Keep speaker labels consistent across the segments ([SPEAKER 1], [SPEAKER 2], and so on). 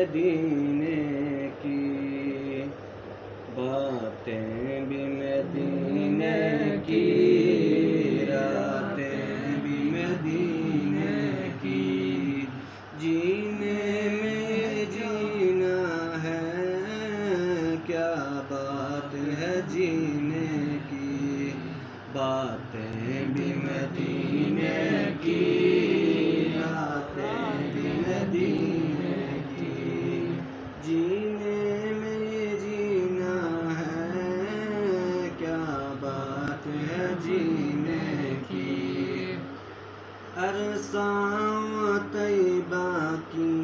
[SPEAKER 1] مدینے کی، باتیں بھی مدینے کی، راتیں بھی مدینے کی، جینے میں جینا ہے، کیا بات ہے جینے کی، باتیں بھی مدینے کی، راتیں بھی مدینے کی، جینے میں جینا ہے، کیا بات ہے جینے کی، عرصہ طیبہ کی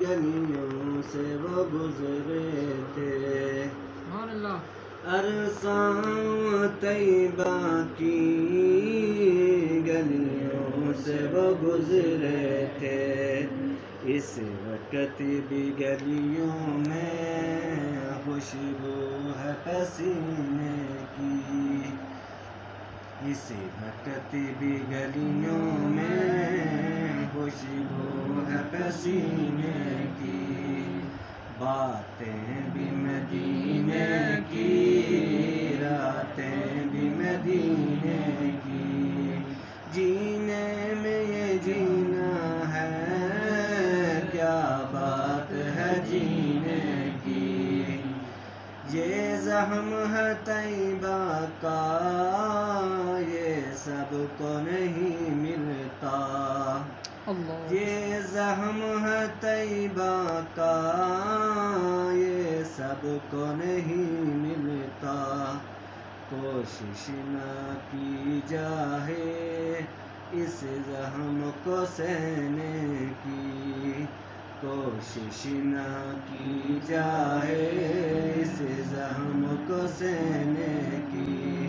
[SPEAKER 1] گلیوں سے وہ گزرے تھے، عرصہ طیبہ کی گلیوں سے وہ گزرے تھے، اس وقت بھی گلیوں میں خوشبو ہے پسینے کی، اس وقت بھی گلیوں میں خوشبو ہے پسینے کی، باتیں بھی مدینے کی، راتیں بھی مدینے کی، جینے میں یہ جینا ہے، کیا بات ہے جینے کی، یہ زخم ہے طیبہ کا، یہ سب کو نہیں ملتا، یہ زخم ہے طیبہ کا، یہ سب کو نہیں ملتا، کوشش نہ کی جائے اس زخم کو سہنے کی، کوشش نہ کی جائے اس زخم کو سہنے کی،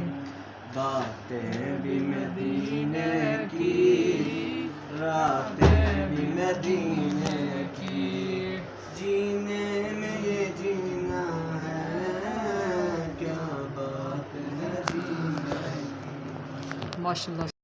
[SPEAKER 1] باتیں بھی مدینے کی، راتیں بھی مدینے کی، جینے میں یہ جینا ہے، کیا بات ہے جینے کی۔
[SPEAKER 2] ماشاء اللہ۔